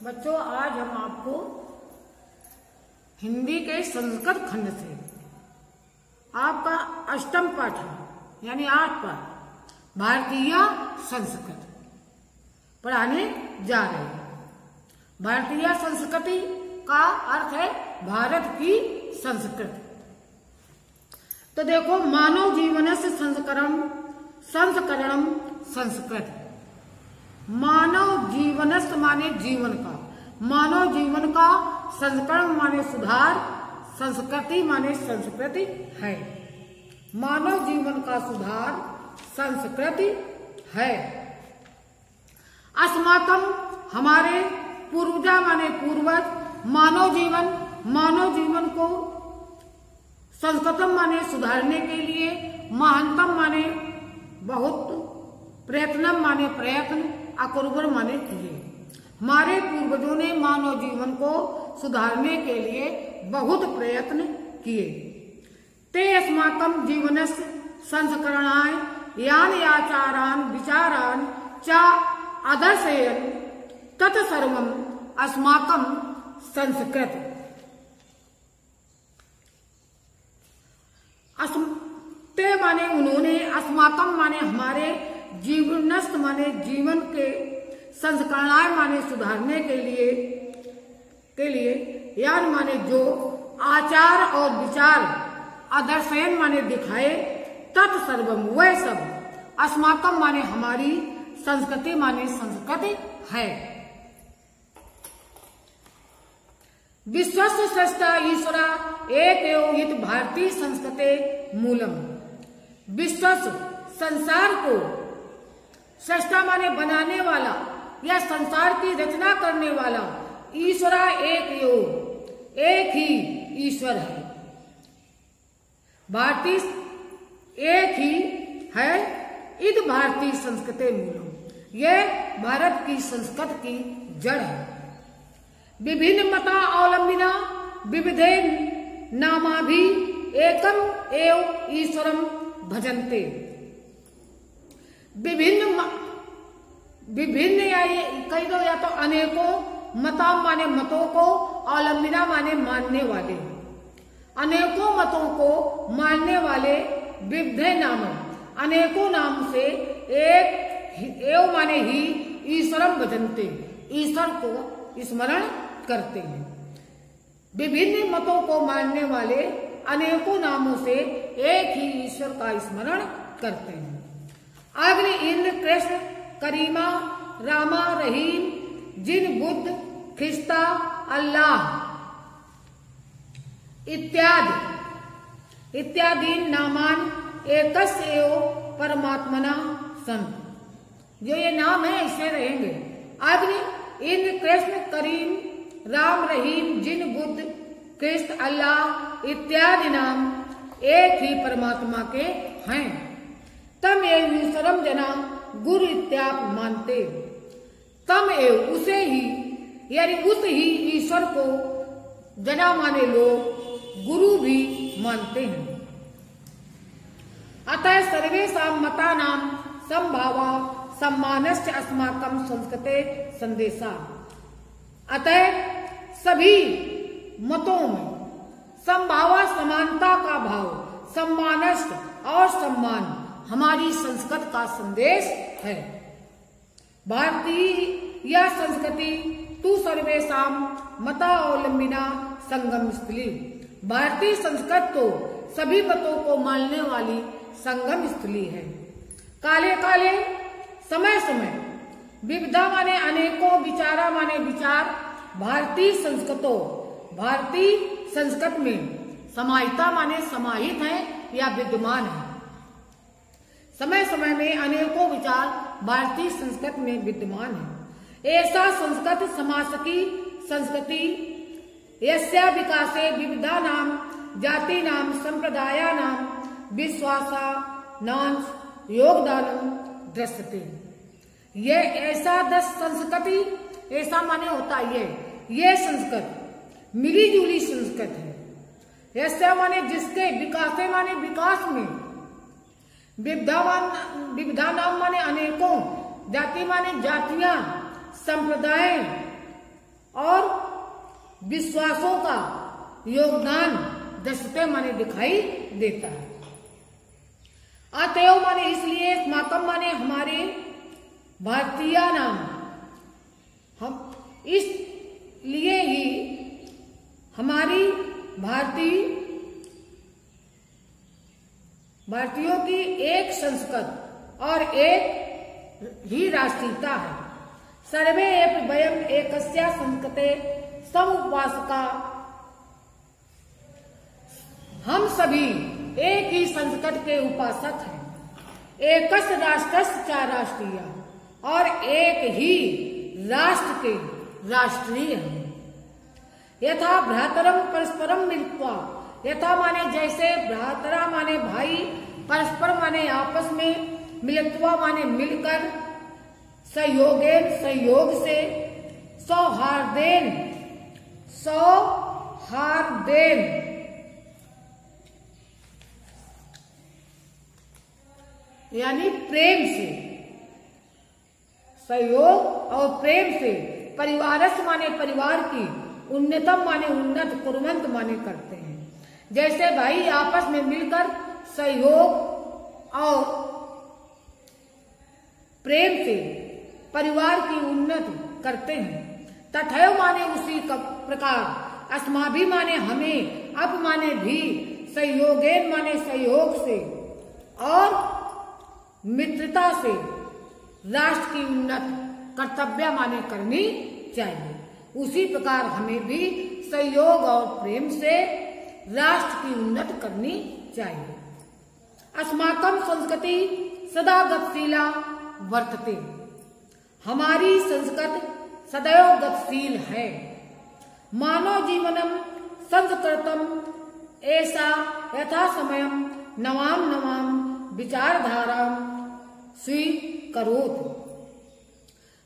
बच्चों, आज हम आपको हिंदी के संस्कृत खंड से आपका अष्टम पाठ यानी 8 पाठ भारतीय संस्कृत पढ़ाने जा रहे हैं। भारतीय संस्कृति का अर्थ है भारत की संस्कृति। तो देखो, मानव जीवन से संस्करणम संस्कृत। मानव जीवनस्थ माने जीवन का, मानव जीवन का संस्करण माने सुधार, संस्कृति माने संस्कृति है। मानव जीवन का सुधार संस्कृति है। अस्माकम हमारे, पूर्वजा माने पूर्वज, मानव जीवन को संस्कृतम माने सुधारने के लिए, महानतम माने बहुत, प्रयत्नम माने प्रयत्न, अकुर्वर माने किए। हमारे पूर्वजों ने मानव जीवन को सुधारने के लिए बहुत प्रयत्न किए। ते अस्माकं जीवनस्य संस्करणाय यान आचारान विचारान च आदर्शयन् तत्सर्वम् अस्माकं संस्कृत। ते माने उन्होंने, अस्माकं माने हमारे, जीवनस्थ माने जीवन के, संस्करणाय माने सुधारने के लिए यान माने जो, आचार और विचार, आदर्शयन माने दिखाए, तत्सर्वम वह सब, अस्माकम माने हमारी, संस्कृति माने संस्कृति है। विश्वस्य स्रष्टा ईश्वरा एक एव इत भारतीय संस्कृते मूलम। विश्वस्य संसार को, सृष्टा माने बनाने वाला या संसार की रचना करने वाला, ईश्वरा एक ही ईश्वर है। भारतीय एक ही है। इद भारतीय संस्कृति मूलम, यह भारत की संस्कृति की जड़ है। विभिन्न मता अवलंबिना विविधे नामाभि एकम एव ईश्वरम भजन्ते। विभिन्न या कई दो या तो अनेकों, मता माने मतों को, अवलंबिना माने मानने वाले, अनेकों मतों को मानने वाले, विविधे नाम अनेकों नाम से, एक एव माने ही, ईश्वरम भजन्ते ईश्वर को स्मरण करते हैं। विभिन्न मतों को मानने वाले अनेकों नामों से एक ही ईश्वर का स्मरण करते हैं। अग्नि, इंद्र, कृष्ण, करीमा, रामा, रहीम, जिन, बुद्ध, ख्रिस्ता, अल्लाह इत्यादि नामान एकस्य एव परमात्मना संत। जो ये नाम है इससे रहेंगे। अग्नि, इंद्र, कृष्ण, करीम, राम, रहीम, जिन, बुद्ध, कृष्ण, अल्लाह इत्यादि नाम एक ही परमात्मा के हैं। तम एव ईश्वरम जना गुरु इत्याप मानते। तम एव उसे ही, यानी उस ही ईश्वर को, जना माने लोग, गुरु भी मानते हैं। अतः सर्वेषां मतानां संभावा सम्मानश्च अस्माकं संस्कृते संदेशा। अतः सभी मतों में संभावा समानता का भाव, सम्मानश्च और सम्मान हमारी संस्कृत का संदेश है। भारतीय यह संस्कृति तु सर्वेषां मता अवलंबिना संगम स्थली। भारतीय संस्कृत तो सभी मतों को मानने वाली संगम स्थली है। काले काले, समय समय, विविधा माने अनेकों, विचारा माने विचार, भारतीय संस्कृत में समाहिता माने समाहित है या विद्यमान है। समय समय में अनेकों विचार भारतीय संस्कृत में विद्यमान है। ऐसा संस्कृत समासकी संस्कृति यस्या विकासे विविधा नाम जाति नाम संप्रदाया नाम विश्वासा नाम योगदानम दृश्यते। ये ऐसा संस्कृति, ऐसा माने होता है ये संस्कृत मिली जुली संस्कृत है। ऐसा माने जिसके विकासे माने विकास में, विविधा नाम माने अनेकों, जाति माने जातियां, संप्रदाय और विश्वासों का योगदान दृष्टि माने दिखाई देता है। अतएव माने इसलिए अस्माकम माने हमारे भारतीय नाम, हम इसलिए ही हमारी भारतीयों की एक संस्कृत और एक ही राष्ट्रीयता है। सर्वे एव वयम एकस्या संस्कृते समुपासका, हम सभी एक ही संस्कृत के उपासक हैं। एकस राष्ट्रस्य च राष्ट्रीय, और एक ही राष्ट्र के राष्ट्रीय हैं। यथा भ्रातरम परस्परम मिलित्वा, यथा माने जैसे भ्रातरा माने भाई, परस्पर माने आपस में, मिलित्वा माने मिलकर, सहयोगेन सहयोग से, सौहार्देन यानी प्रेम से, सहयोग और प्रेम से, परिवारस माने परिवार की, उन्नतम माने उन्नत, कुर्वंत माने करते हैं। जैसे भाई आपस में मिलकर सहयोग और प्रेम से परिवार की उन्नति करते हैं, तथैव माने उसी का प्रकार अस्माभि माने हमें, अप माने भी, सहयोगेन माने सहयोग से और मित्रता से राष्ट्र की उन्नत कर्तव्य माने करनी चाहिए। उसी प्रकार हमें भी सहयोग और प्रेम से राष्ट्र की उन्नति करनी चाहिए। अस्माकं संस्कृति सदा गतिशीला वर्तते, हमारी संस्कृति सदैव गतिशील है। मानव जीवनम संस्कृतम ऐसा यथा समयम नवाम नवाम विचारधारा स्वीकरोत,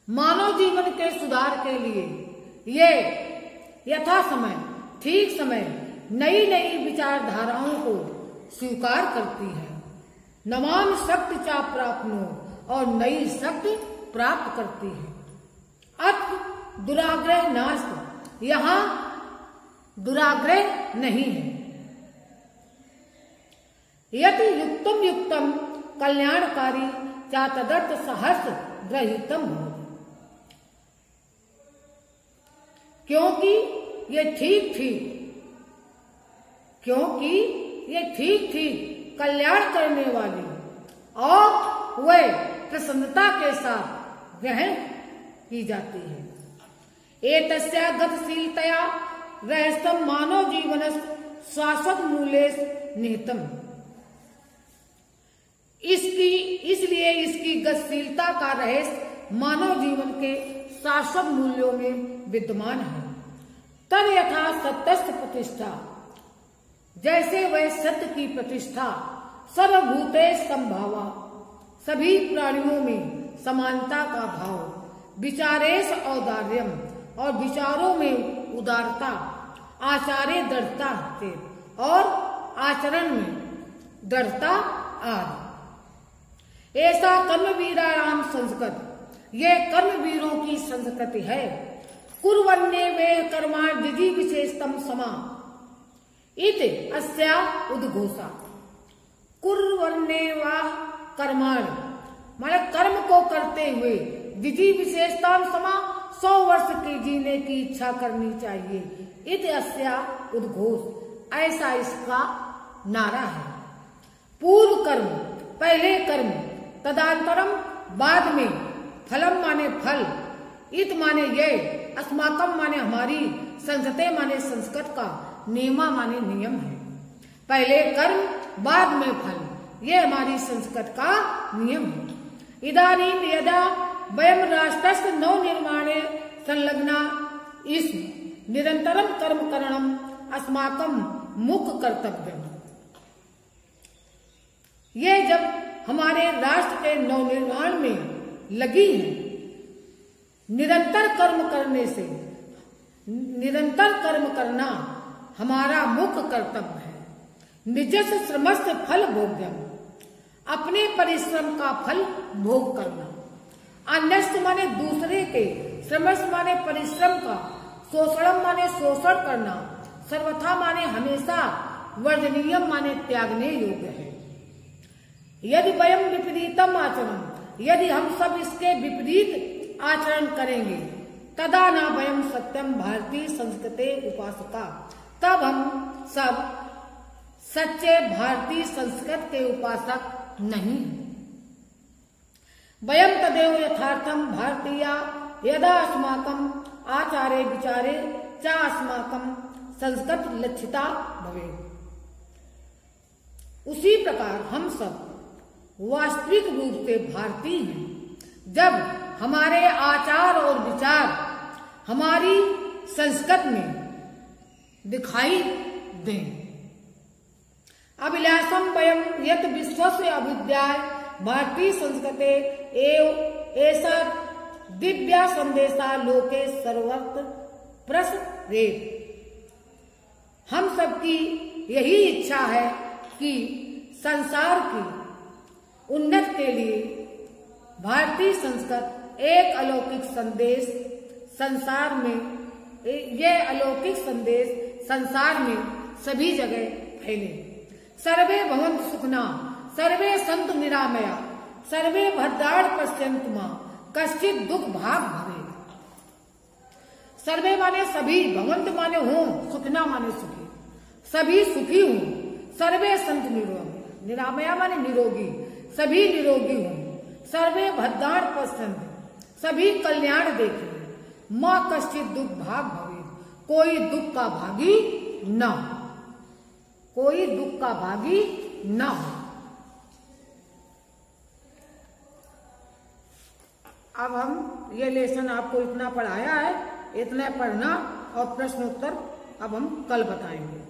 मानव जीवन के सुधार के लिए ये यथा समय, ठीक समय, नई नई विचारधाराओं को स्वीकार करती है। नवाम शक्ति चा प्राप्नो, और नई शक्ति प्राप्त करती है। अत दुराग्रह नास्त, यहाँ दुराग्रह नहीं है। यदि युक्तम युक्तम कल्याणकारी चा तदर्थ सहर्ष ग्रहीतम हो, क्योंकि ये ठीक ठीक कल्याण करने वाली और वह प्रसन्नता के साथ ग्रहण की जाती है। एतस्या गतिशीलतया रहस्यम मानव जीवन शाश्वत मूल्य निहितम, इसलिए इसकी गतिशीलता का रहस्य मानव जीवन के शाश्वत मूल्यों में विद्यमान है। तद यथा सत्यस्थ प्रतिष्ठा, जैसे वह सत्य की प्रतिष्ठा, सर्वभूते संभावा, सभी प्राणियों में समानता का भाव, विचारेश औदार्यम, और विचारों में उदारता, आचार्य दृढ़ता और आचरण में दृढ़ता आदि। ऐसा कर्मवीराणाम संस्कृत, ये कर्मवीरों की संस्कृति है। कुर्वन्ने वे कर्माण विधि विशेषतम समा इत अस्या उद्घोषा। कुर्वन्ने वा कर्माण माने कर्म को करते हुए, विधि विशेषतम समा 100 वर्ष के जीने की इच्छा करनी चाहिए। इत अस्या उद्घोष, ऐसा इसका नारा है। पूर्व कर्म पहले कर्म, तदांतरम बाद में, फलम माने फल, इत माने ये, अस्माकम माने हमारी, संस्कृते माने संस्कृत का, नियमा माने नियम है। पहले कर्म बाद में फल, ये हमारी संस्कृत का नियम है। इदानीम यदा वयम राष्ट्रस्य नव निर्माणे संलग्ना, इस निरंतरम कर्म करणम अस्माकम मुख्य कर्तव्य। ये जब हमारे राष्ट्र के नवनिर्माण में लगी है, निरंतर कर्म करना हमारा मुख्य कर्तव्य है। निजस्व श्रमस्थ फल भोग्यम, अपने परिश्रम का फल भोग करना। अन्यस्थ माने दूसरे के, श्रमस्थ माने परिश्रम का, शोषणम माने शोषण करना, सर्वथा माने हमेशा, वर्जनीयम माने त्यागने योग्य है। यदि वयम विपरीतम आचरण, यदि हम सब इसके विपरीत आचरण करेंगे, तदा न वयम सत्यम भारतीय संस्कृते उपासका, तब हम सब सच्चे भारतीय संस्कृत के उपासक नहीं। वयम तदेव यथार्थम भारतीया यदा अस्माकं आचारे विचारे च अस्माकं संस्कृत लक्षिता भवे। उसी प्रकार हम सब वास्तविक रूप से भारतीय हैं जब हमारे आचार और विचार हमारी संस्कृत में दिखाई दें। अभिलाषम वयम यत विश्वस्य अविद्याय भारतीय संस्कृते एव ऐसा दिव्या संदेशा लोके सर्वत्र प्रसरेत। हम सबकी यही इच्छा है कि संसार की उन्नति के लिए भारतीय संस्कृत एक अलौकिक संदेश संसार में, यह अलौकिक संदेश संसार में सभी जगह फैले। सर्वे भवन्तु सुखिनः, सर्वे सन्तु निरामया, सर्वे भद्राणि पश्यन्तु मा कश्चित् दुख भाग भवे। सर्वे माने सभी, भवन्तु माने हों, सुखिना माने सुखी, सभी सुखी हों, सर्वे सन्तु निरोगी, निरामया माने निरोगी, सभी निरोगी हों, सर्वे भद्राणि पश्यन्तु, सभी कल्याण देखें, मां कश्चित् दुख भाग भवे, कोई दुख का भागी न हो, कोई दुख का भागी न हो। अब हम ये लेसन आपको इतना पढ़ाया है, इतना पढ़ना और प्रश्न उत्तर अब हम कल बताएंगे।